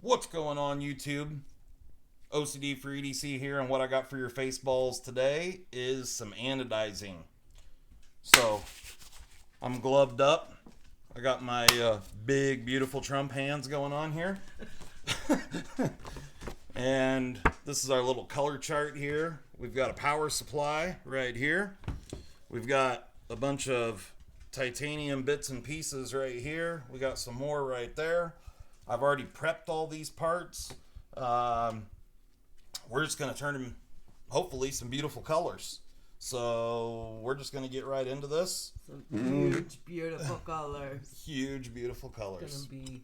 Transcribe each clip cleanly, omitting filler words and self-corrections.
What's going on, YouTube? OCD for EDC here, and what I got for your face balls today is some anodizing. So, I'm gloved up. I got my big, beautiful Trump hands going on here. And this is our little color chart here. We've got a power supply right here. We've got a bunch of titanium bits and pieces right here. We got some more right there. I've already prepped all these parts. We're just going to turn them, hopefully, some beautiful colors. So we're just going to get right into this. Some huge, beautiful colors. Huge, beautiful It's colors. gonna be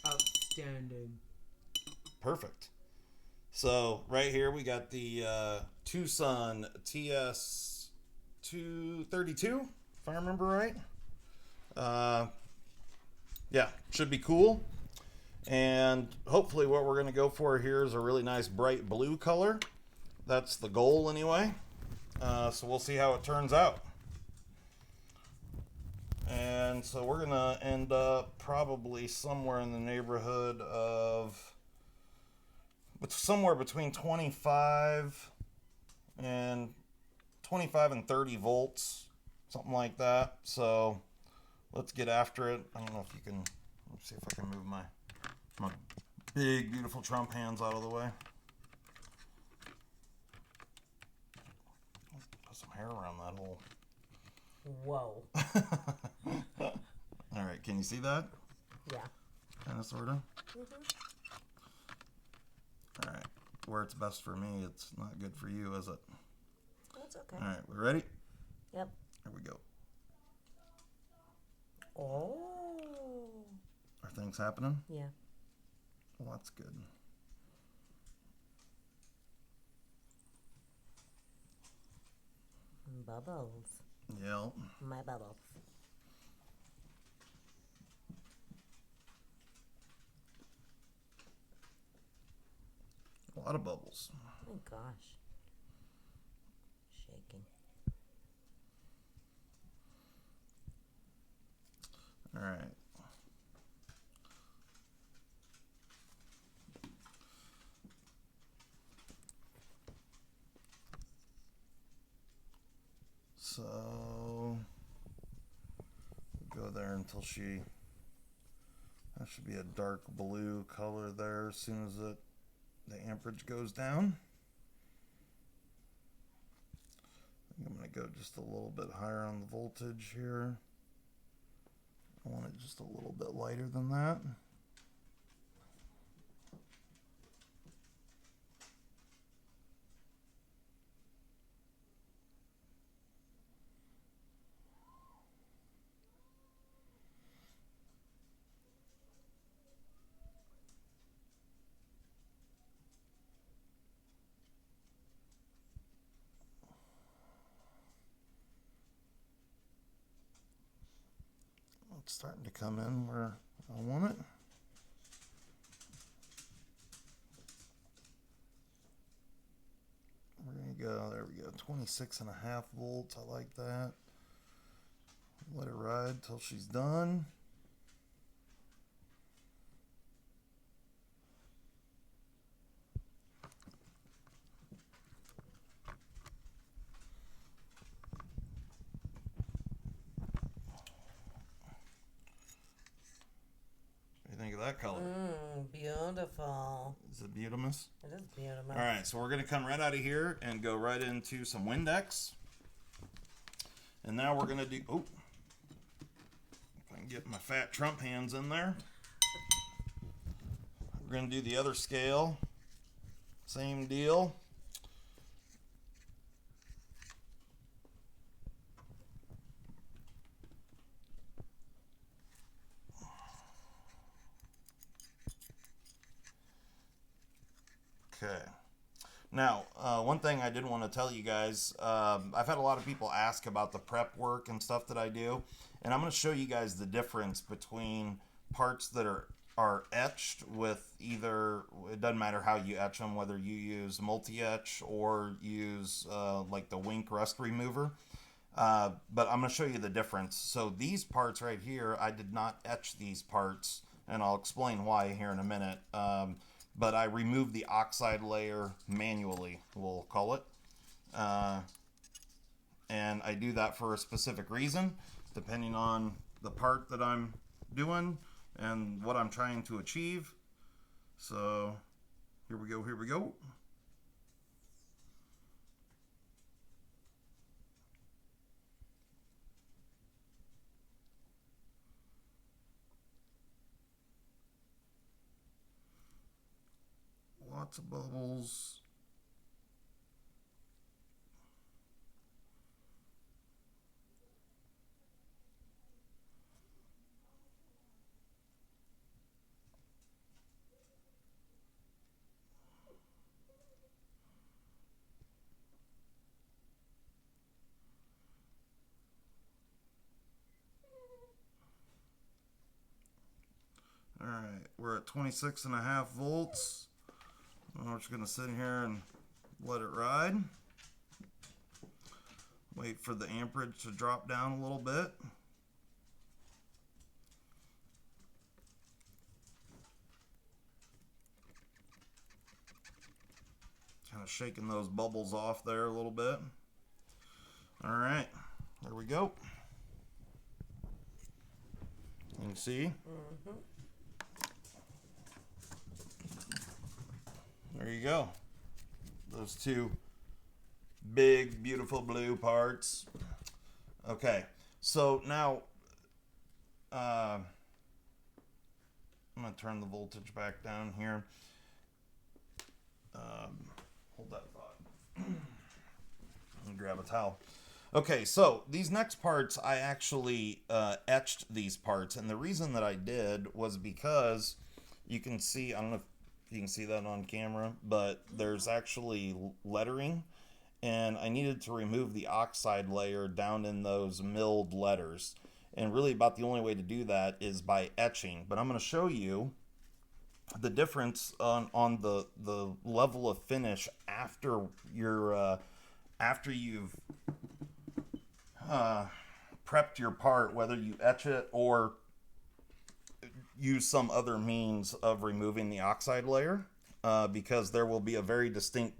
outstanding. Perfect. So right here we got the Tucson TS 232, if I remember right. Yeah, should be cool. And hopefully what we're going to go for here is a really nice bright blue color. That's the goal anyway. So we'll see how it turns out. And so we're going to end up probably somewhere in the neighborhood of somewhere between 25 and 30 volts, something like that. So let's get after it. I don't know if you can, let's see if I can move my big, beautiful Trump hands out of the way. Put some hair around that hole. Whoa. All right, can you see that? Yeah. Kind of, sort of. All right, where it's best for me, it's not good for you, is it? That's okay. All right, we ready? Yep. Here we go. Oh. Are things happening? Yeah. Well, that's good. Bubbles. Yep. My bubbles. A lot of bubbles. Oh my gosh. Shaking. All right. So we'll go there until that should be a dark blue color there as soon as the amperage goes down. I think I'm going to go just a little bit higher on the voltage here. I want it just a little bit lighter than that. It's starting to come in where I want it. We're going to go, there we go, 26.5 volts. I like that. Let it ride till she's done. What do you think of that color? Beautiful. Is it beautiful? It is beautiful. All right, so we're going to come right out of here and go right into some Windex. And now we're going to do, oh, if I can get my fat Trump hands in there. We're going to do the other scale. Same deal. Okay. Now, one thing I did want to tell you guys, I've had a lot of people ask about the prep work and stuff that I do, and I'm going to show you guys the difference between parts that are etched with either, it doesn't matter how you etch them, whether you use multi-etch or use like the Wink rust remover. But I'm going to show you the difference. So these parts right here, I did not etch these parts and I'll explain why here in a minute. But I removed the oxide layer manually, we'll call it. And I do that for a specific reason, depending on the part that I'm doing and what I'm trying to achieve. So here we go, here we go. Lots of bubbles. All right, we're at 26.5 volts. We're just gonna sit here and let it ride. Wait for the amperage to drop down a little bit. Kind of shaking those bubbles off there a little bit. All right, there we go. You can see. There you go. Those two big, beautiful blue parts. Okay, so now I'm going to turn the voltage back down here. Hold that thought. Let me grab a towel. Okay, so these next parts, I actually etched these parts, and the reason that I did was because you can see, I don't know if you can see that on camera, but there's actually lettering, and I needed to remove the oxide layer down in those milled letters. And really about the only way to do that is by etching. But I'm going to show you the difference on the level of finish after your after you've prepped your part, whether you etch it or use some other means of removing the oxide layer, because there will be a very distinct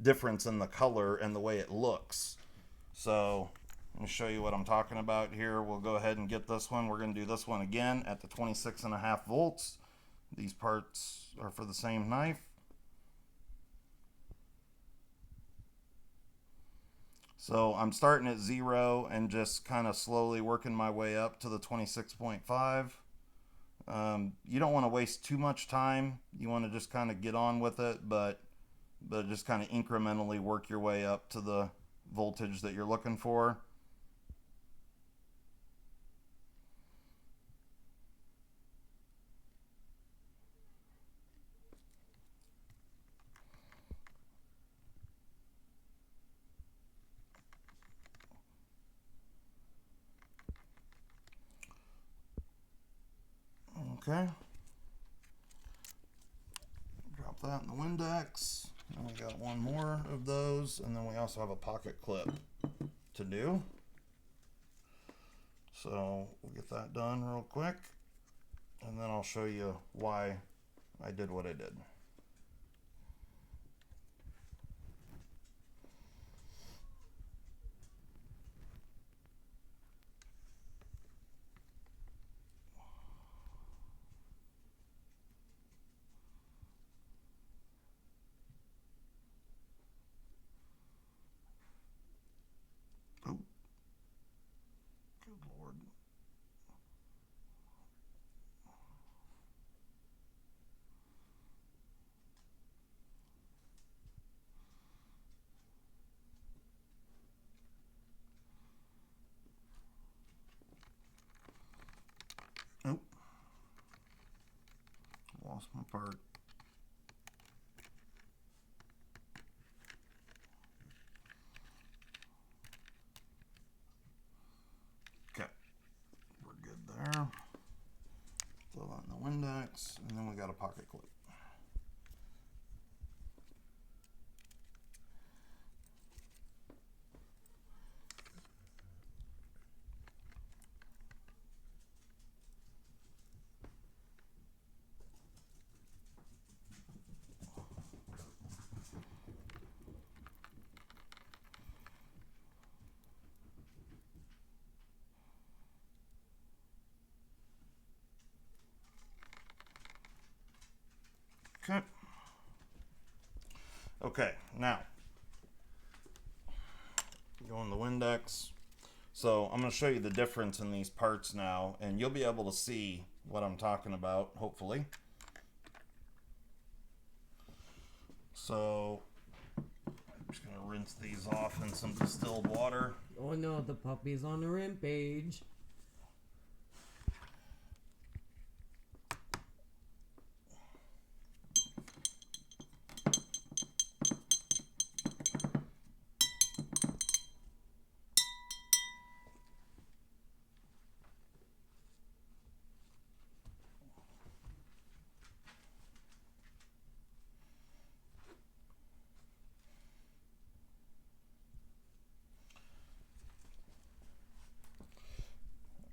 difference in the color and the way it looks. So let me show you what I'm talking about here. We'll go ahead and get this one. We're going to do this one again at the 26.5 volts. These parts are for the same knife. So I'm starting at 0 and just kind of slowly working my way up to the 26.5. You don't want to waste too much time. You want to just kind of get on with it, but just kind of incrementally work your way up to the voltage that you're looking for. Okay. Drop that in the Windex. And we got one more of those, and then we also have a pocket clip to do. So we'll get that done real quick, and then I'll show you why I did what I did. Oh, good Lord. Oh, lost my part. Okay, we're good there. Throw that in the Windex, and then we got a pocket clip. Okay. Okay, now go in the Windex. So I'm going to show you the difference in these parts now, and you'll be able to see what I'm talking about, hopefully. So I'm just going to rinse these off in some distilled water. Oh no, the puppy's on a rampage.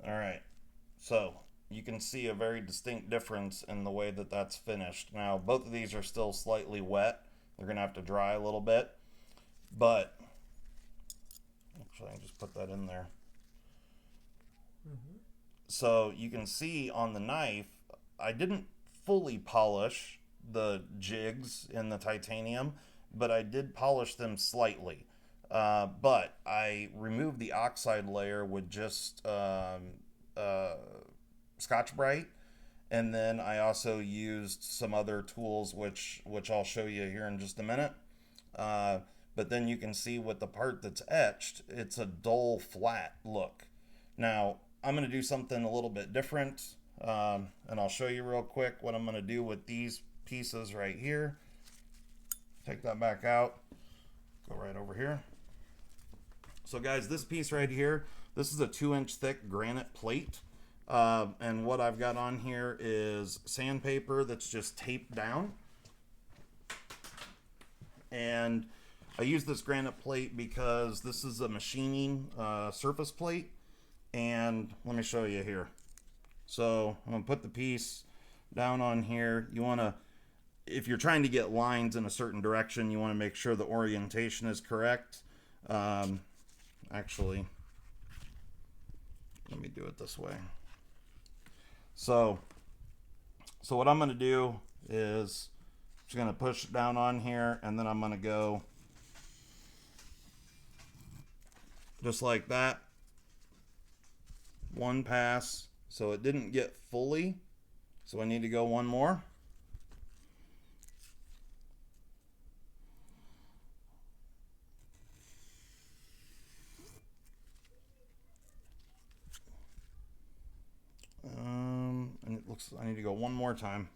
All right, so you can see a very distinct difference in the way that that's finished. Now, both of these are still slightly wet. They're going to have to dry a little bit, but actually, I can just put that in there. So you can see on the knife, I didn't fully polish the jigs in the titanium, but I did polish them slightly. But I removed the oxide layer with just Scotch-Brite, and then I also used some other tools, which I'll show you here in just a minute. But then you can see with the part that's etched, it's a dull, flat look. Now, I'm going to do something a little bit different, and I'll show you real quick what I'm going to do with these pieces right here. Take that back out. Go right over here. So guys, this piece right here, this is a 2-inch thick granite plate. And what I've got on here is sandpaper that's just taped down. And I use this granite plate because this is a machining surface plate. And let me show you here. So I'm gonna put the piece down on here. You wanna, if you're trying to get lines in a certain direction, you wanna make sure the orientation is correct. Actually, let me do it this way. So what I'm gonna do is just gonna push it down on here, and then I'm gonna go just like that. One pass. So it didn't get fully, so I need to go one more. And it looks, I need to go one more time.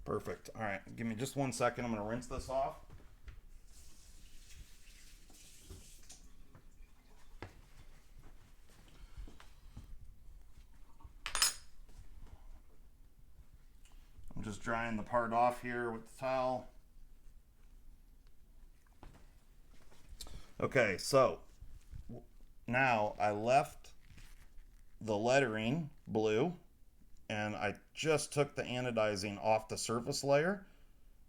Perfect. All right, give me just 1 second. I'm going to rinse this off. I'm just drying the part off here with the towel. Okay, so now I left the lettering blue, and I just took the anodizing off the surface layer.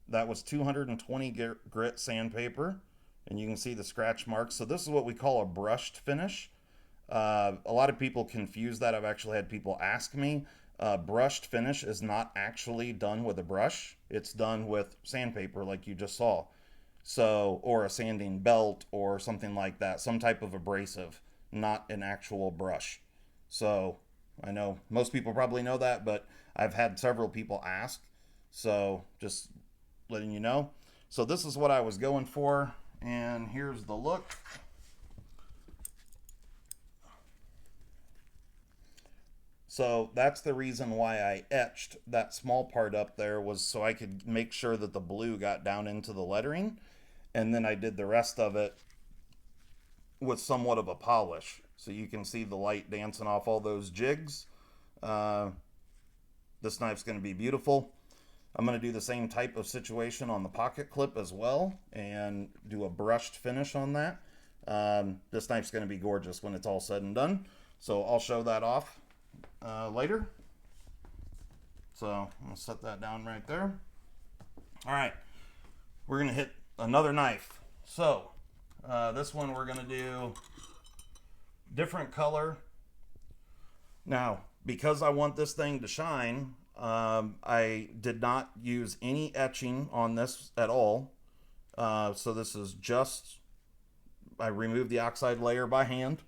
That was 220 grit sandpaper, and you can see the scratch marks. So this is what we call a brushed finish. A lot of people confuse that. I've actually had people ask me. Brushed finish is not actually done with a brush. It's done with sandpaper like you just saw. So, or a sanding belt or something like that, some type of abrasive, not an actual brush. So I know most people probably know that, but I've had several people ask. So just letting you know. So this is what I was going for, and here's the look. So that's the reason why I etched that small part up there, was so I could make sure that the blue got down into the lettering. And then I did the rest of it with somewhat of a polish. So you can see the light dancing off all those jigs. This knife's going to be beautiful. I'm going to do the same type of situation on the pocket clip as well and do a brushed finish on that. This knife's going to be gorgeous when it's all said and done. So I'll show that off later. So I'm going to set that down right there. All right, we're going to hit another knife. So This one we're gonna do different color. Now, because I want this thing to shine, I did not use any etching on this at all. So this is just, I removed the oxide layer by hand.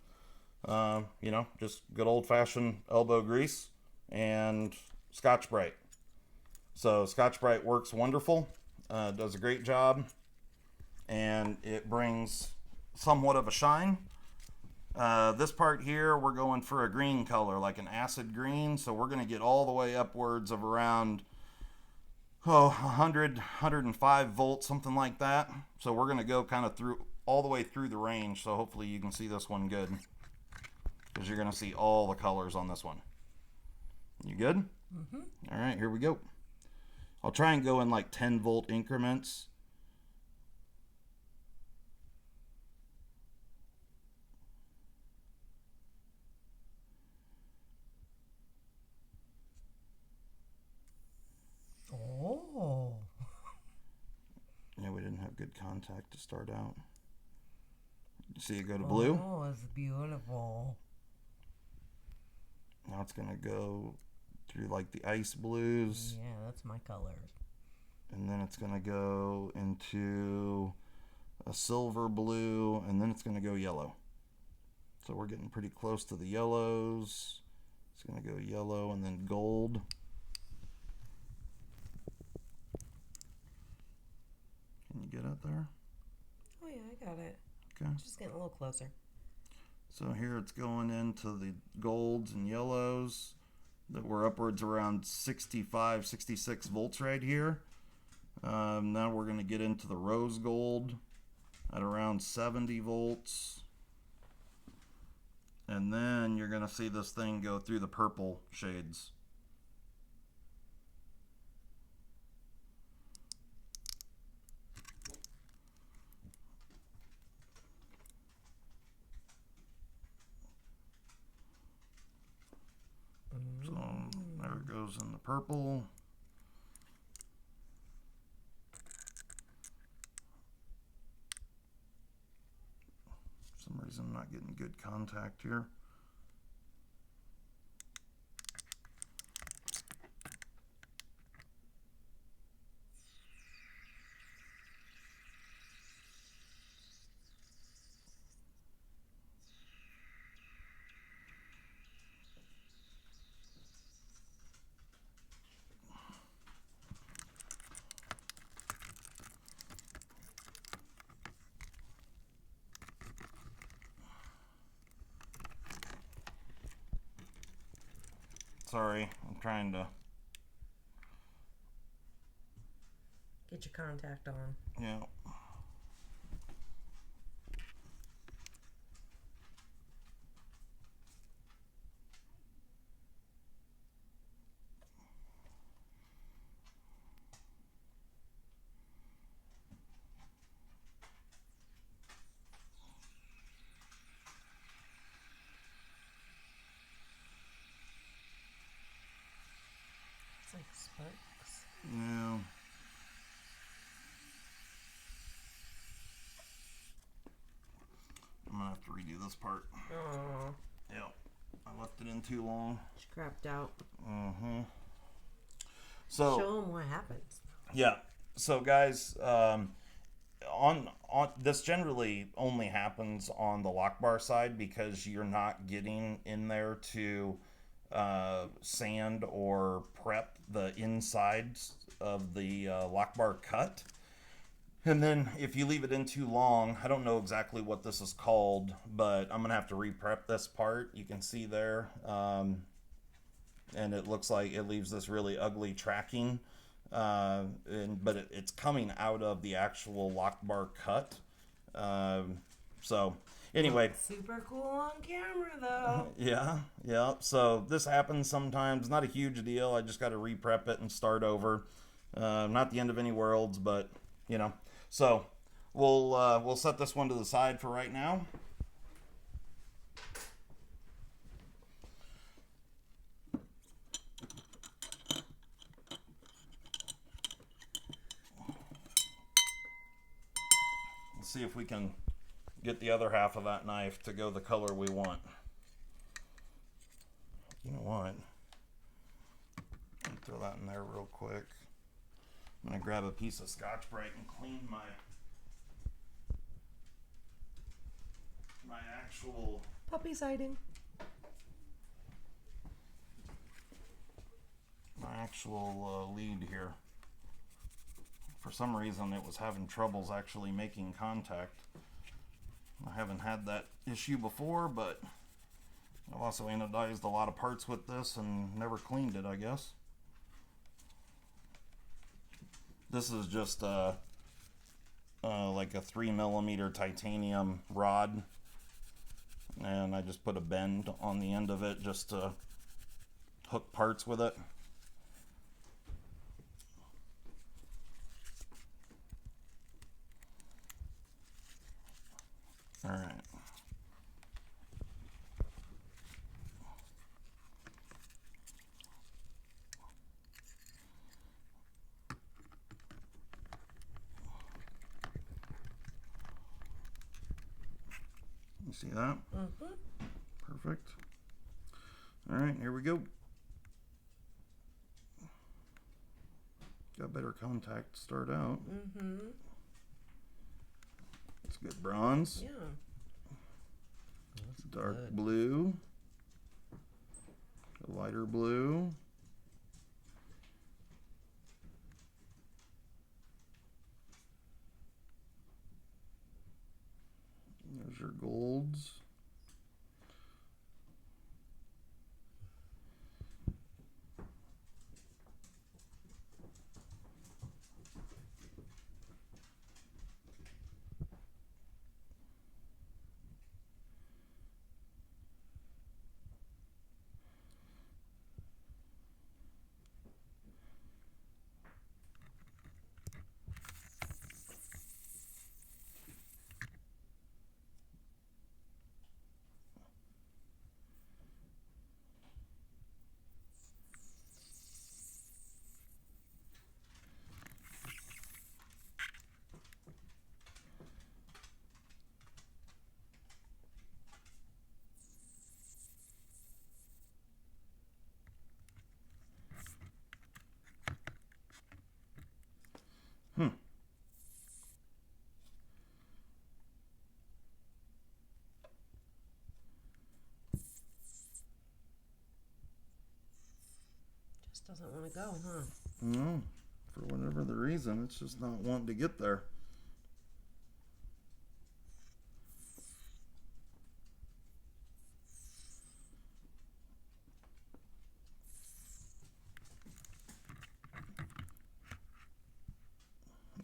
Just good old-fashioned elbow grease and Scotch-Brite. So Scotch-Brite works wonderful, does a great job, and it brings somewhat of a shine. This part here, we're going for a green color, like an acid green, so we're going to get all the way upwards of around 100, 105 volts, something like that. So we're going to go kind of through all the way through the range, so hopefully you can see this one good, because you're going to see all the colors on this one. You good? Mm-hmm. All right, here we go. I'll try and go in like 10 volt increments. Oh. Yeah, we didn't have good contact to start out. See it go to blue? Oh, it's beautiful. Now it's going to go through like the ice blues. Yeah, that's my color. And then it's going to go into a silver blue, and then it's going to go yellow. So we're getting pretty close to the yellows. It's going to go yellow and then gold. Can you get it there? Oh yeah, I got it. Okay. Just getting a little closer. So here it's going into the golds and yellows that were upwards around 65, 66 volts right here. Now we're going to get into the rose gold at around 70 volts. And then you're going to see this thing go through the purple shades. So there it goes in the purple. For some reason I'm not getting good contact here. Sorry, I'm trying to get your contact on. Yeah. It's like sparks. Yeah. I'm gonna have to redo this part. Oh, Yeah. I left it in too long. it's crapped out. Mm-hmm. So Show them what happens. yeah. So guys, on this generally only happens on the lock bar side because you're not getting in there to sand or prep the insides of the lock bar cut. And then if you leave it in too long, I don't know exactly what this is called, but I'm gonna have to re-prep this part. You can see there, and it looks like it leaves this really ugly tracking. But it's coming out of the actual lock bar cut. So anyway, Super cool on camera though. yeah. So this happens sometimes. Not a huge deal. I just got to re-prep it and start over. Not the end of any worlds, but you know. So we'll set this one to the side for right now. See if we can get the other half of that knife to go the color we want. You know what? Let me throw that in there real quick. I'm going to grab a piece of Scotch-Brite and clean my actual Puppy sighting. lead here. For some reason it was having troubles actually making contact. I haven't had that issue before, but I've also anodized a lot of parts with this and never cleaned it, I guess. This is just like a 3mm titanium rod, and I just put a bend on the end of it just to hook parts with it. All right. You see that? Mm-hmm. Perfect. All right, here we go. Got better contact to start out. Mm-hmm. It's good bronze. Yeah. It's dark blue. A lighter blue. There's your golds. Just doesn't want to go, huh? No, for whatever the reason, it's just not wanting to get there.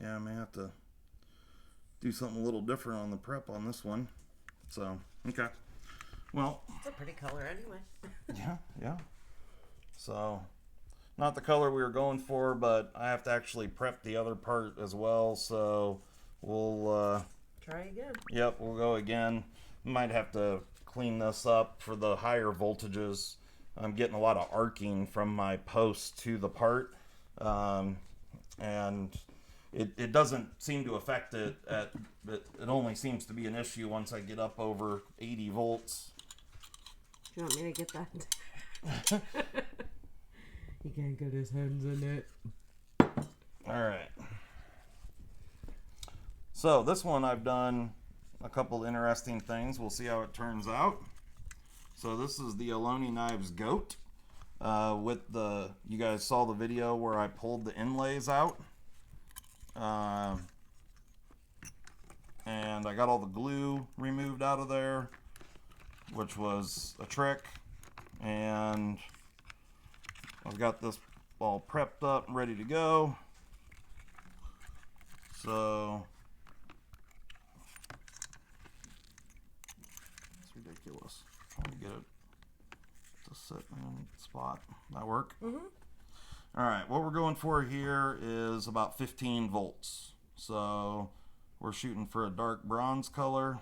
Yeah, I may have to do something a little different on the prep on this one. So, okay. Well, It's a pretty color anyway. yeah. So, not the color we were going for, but I have to actually prep the other part as well. So, we'll, Try again. yep, we'll go again. Might have to clean this up for the higher voltages. I'm getting a lot of arcing from my post to the part. And it doesn't seem to affect it. It only seems to be an issue once I get up over 80 volts. Do you want me to get that? He can't get his hands in it. All right. So this one I've done a couple interesting things. We'll see how it turns out. So this is the Aloni Knives Goat. You guys saw the video where I pulled the inlays out. And I got all the glue removed out of there, which was a trick. And I've got this all prepped up and ready to go. So it's ridiculous trying to get it to sit in a spot. That work? Mm-hmm. All right, what we're going for here is about 15 volts. So we're shooting for a dark bronze color.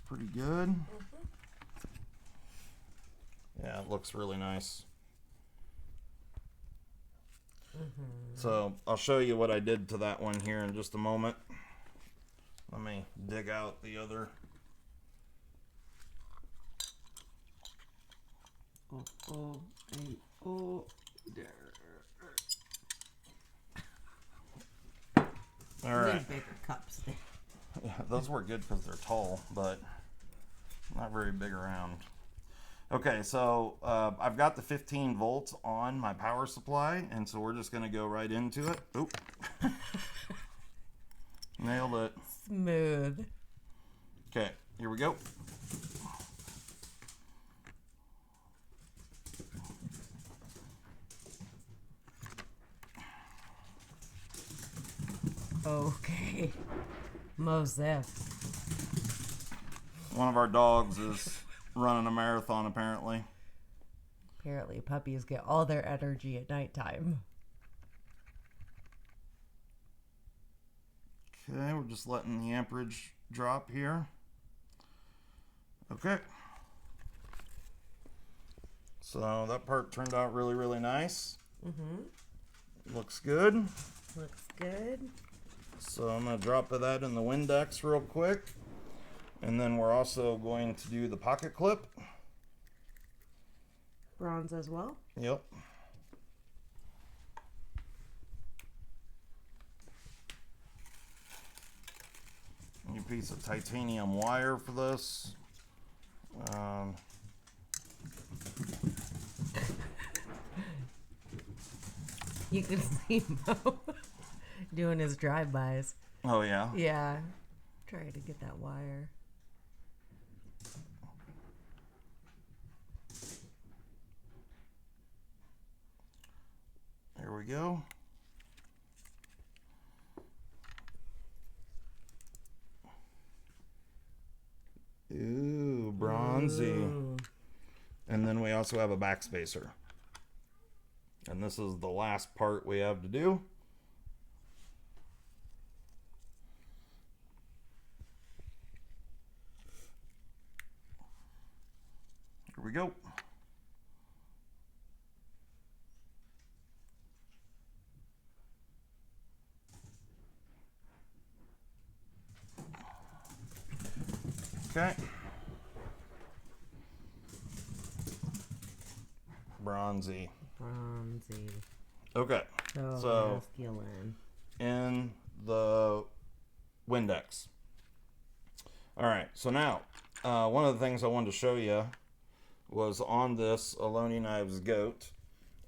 pretty good. Yeah, it looks really nice. So I'll show you what I did to that one here in just a moment. Let me dig out the other. There. All right. Bigger cups there. Yeah, those were good because they're tall, but not very big around. Okay, so I've got the 15 volts on my power supply, and so we're just going to go right into it. Oop. Nailed it. Smooth. Okay, here we go. Okay. Moses. One of our dogs is running a marathon, apparently. Apparently, puppies get all their energy at nighttime. Okay, we're just letting the amperage drop here. Okay. So that part turned out really, really nice. Looks good. Looks good. So I'm going to drop that in the Windex real quick. And then we're also going to do the pocket clip. Bronze as well. Yep. New piece of titanium wire for this. You can see Mo doing his drive-bys. Oh, yeah? Yeah. Trying to get that wire. There we go. Ooh, bronzy. Ooh. And then we also have a backspacer. And this is the last part we have to do. Here we go. Okay. Bronzy. Bronzy. Okay. So masculine. in the Windex. All right. So now, one of the things I wanted to show you was on this Aloni Knives Goat.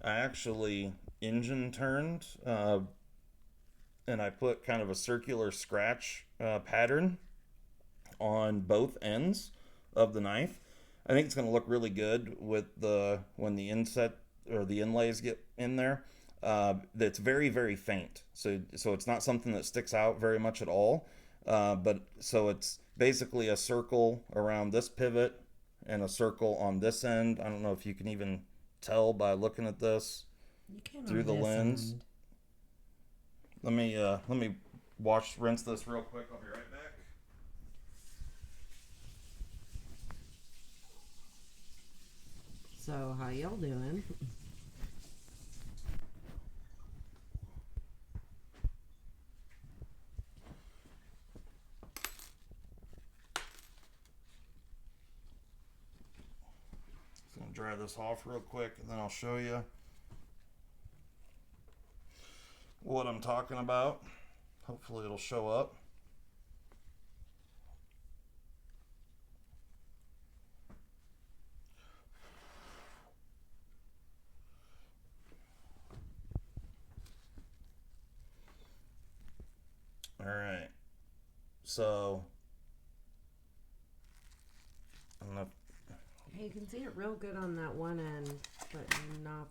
I actually engine turned, and I put kind of a circular scratch pattern on both ends of the knife. I think it's going to look really good with when the inset or the inlays get in there. That's very, very faint, so it's not something that sticks out very much at all. But so it's basically a circle around this pivot and a circle on this end. I don't know if you can even tell by looking at this through the lens. Let me rinse this real quick. I'll be right back. So how y'all doing? Just gonna dry this off real quick, and then I'll show you what I'm talking about. Hopefully it'll show up. All right. So I'm gonna. Hey, you can see it real good on that one end, but not.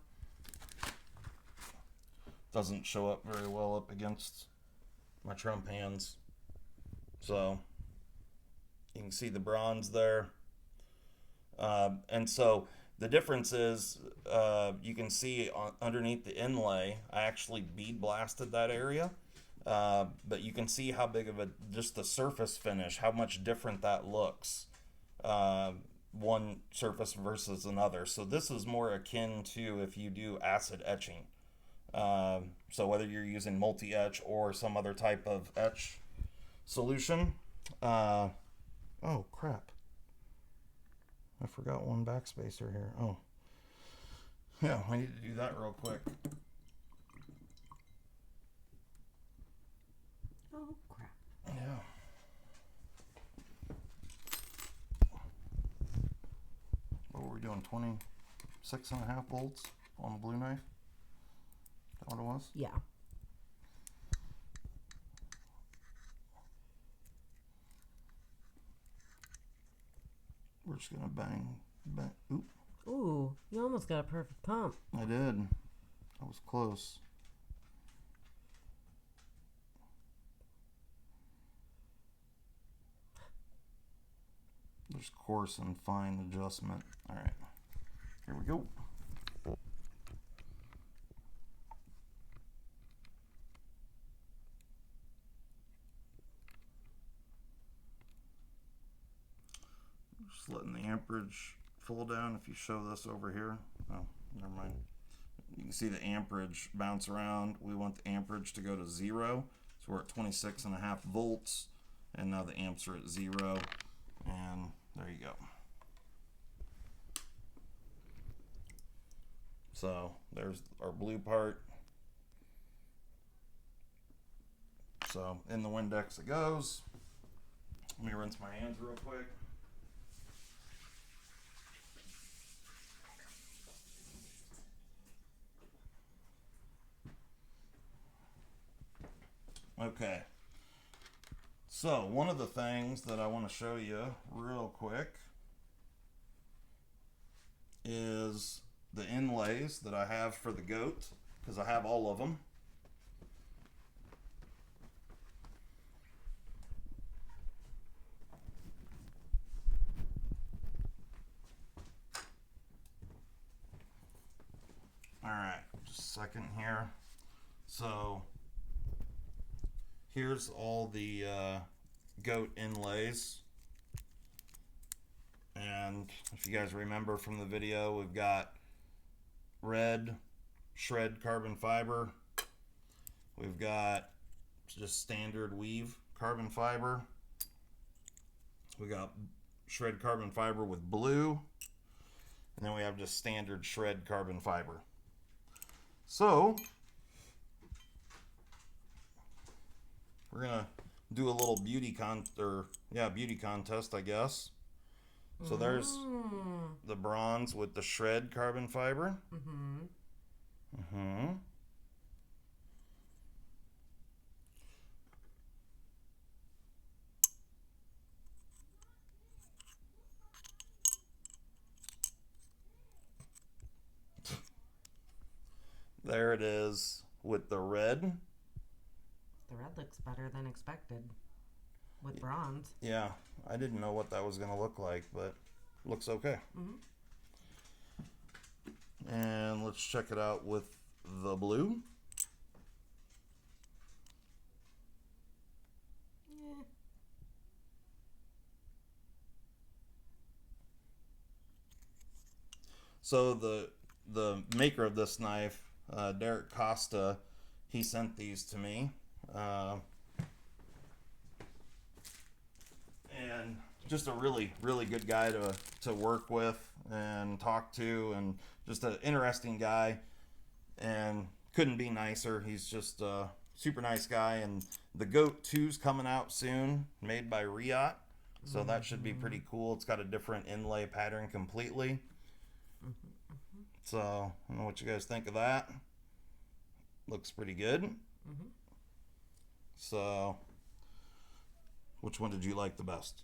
Doesn't show up very well up against my Trump hands. So you can see the bronze there. And so the difference is you can see underneath the inlay, I actually bead blasted that area. But you can see how big of just the surface finish, how much different that looks one surface versus another. So this is more akin to if you do acid etching. So whether you're using multi-etch or some other type of etch solution. Oh crap, I forgot one backspacer here. Oh yeah, I need to do that real quick. Oh crap. Yeah. What were we doing? 26.5 volts on the blue knife? Is that what it was? Yeah. We're just gonna bang. Oop. Ooh, you almost got a perfect pump. I did. I was close. There's coarse and fine adjustment. All right, here we go. Just letting the amperage fall down. If you show this over here, oh, never mind. You can see the amperage bounce around. We want the amperage to go to 0. So we're at 26.5 volts, and now the amps are at 0. And there you go. So there's our blue part. So in the Windex it goes. Let me rinse my hands real quick. Okay. So one of the things that I want to show you real quick is the inlays that I have for the goat, because I have all of them. All right, just a second here. So here's all the goat inlays. And if you guys remember from the video, we've got red shred carbon fiber. We've got just standard weave carbon fiber. We got shred carbon fiber with blue. And then we have just standard shred carbon fiber. So we're gonna do a little beauty contest, I guess. So there's the bronze with the shred carbon fiber. There it is with the red. The red looks better than expected with bronze. Yeah, I didn't know what that was going to look like, but looks okay. And let's check it out with the blue. So the maker of this knife, Derek Costa, he sent these to me. And just a really, really good guy to work with and talk to, and just an interesting guy, and couldn't be nicer. He's just a super nice guy. And the Goat 2's coming out soon, made by Riot, so that should be pretty cool. It's got a different inlay pattern completely. So I don't know what you guys think of that. Looks pretty good. So which one did you like the best?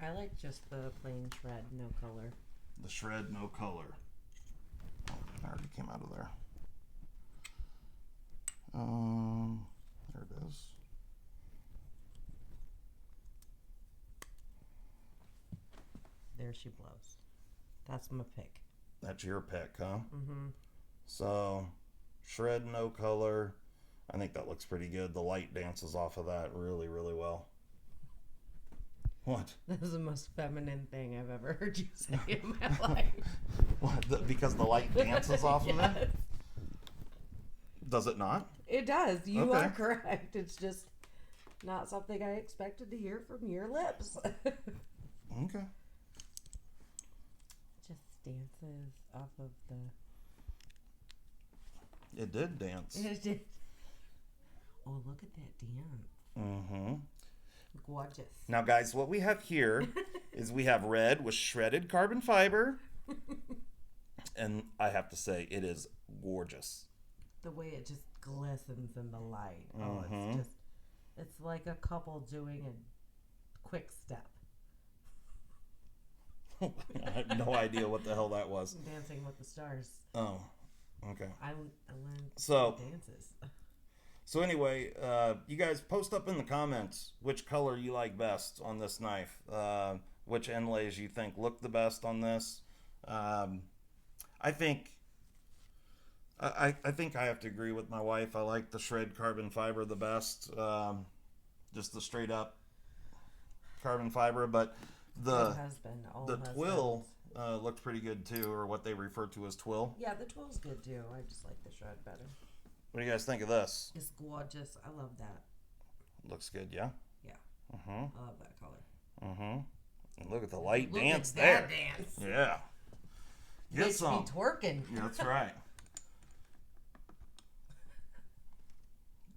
I like just the plain shred, no color. The shred, no color. Oh, it already came out of there. There it is. There she blows. That's my pick. That's your pick, huh? So, shred, no color. I think that looks pretty good. The light dances off of that really, really well. What? This is the most feminine thing I've ever heard you say in my life. What? Because the light dances off of Yes. it? Does it not? It does. You Okay. are correct. It's just not something I expected to hear from your lips. Okay. Just dances off of the. It did dance. It did. Oh, look at that dance. Mm-hmm. Gorgeous. Now, guys, what we have here is we have red with shredded carbon fiber. And I have to say, it is gorgeous. The way it just glistens in the light. Oh, Mhm. it's just. It's like a couple doing a quick step. I have no idea what the hell that was. Dancing with the Stars. Oh, okay. I learned So- dances. So anyway, you guys post up in the comments which color you like best on this knife. Which inlays you think look the best on this. I think I think I have to agree with my wife. I like the shred carbon fiber the best. Just the straight up carbon fiber, but the husband, twill looked pretty good too, or what they refer to as twill. Yeah, the twill's good too. I just like the shred better. What do you guys think of this? It's gorgeous. I love that. Looks good, yeah? Yeah. Mm-hmm. I love that color. Mm-hmm. And look at the light Look dance at there. that dance. Yeah. Get Makes some. me twerking. Yeah, that's right.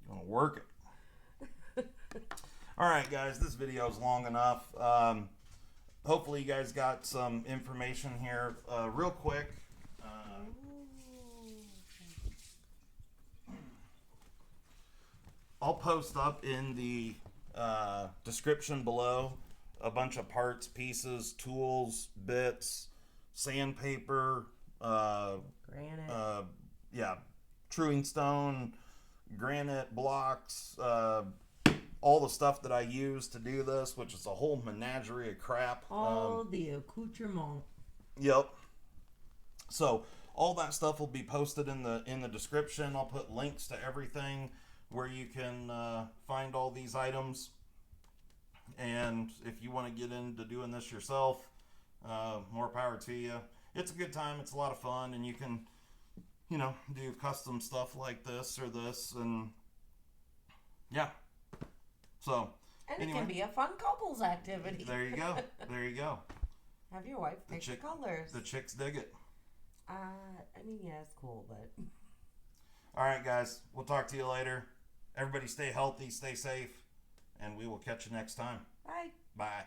You want to work it. All right, guys, this video is long enough. Hopefully you guys got some information here. Real quick. I'll post up in the description below a bunch of parts, pieces, tools, bits, sandpaper, Granite. yeah, truing stone, granite blocks, all the stuff that I use to do this, which is a whole menagerie of crap. All the accoutrement. Yep. So all that stuff will be posted in the description. I'll put links to everything where you can find all these items. And if you want to get into doing this yourself, more power to you. It's a good time. It's a lot of fun, and you can, do custom stuff like this or this, and yeah. So And anyway, it can be a fun couples activity. there you go. There you go. Have your wife pick the colors. The chicks dig it. I mean, yeah, it's cool, but. All right, guys. We'll talk to you later. Everybody stay healthy, stay safe, and we will catch you next time. Bye. Bye.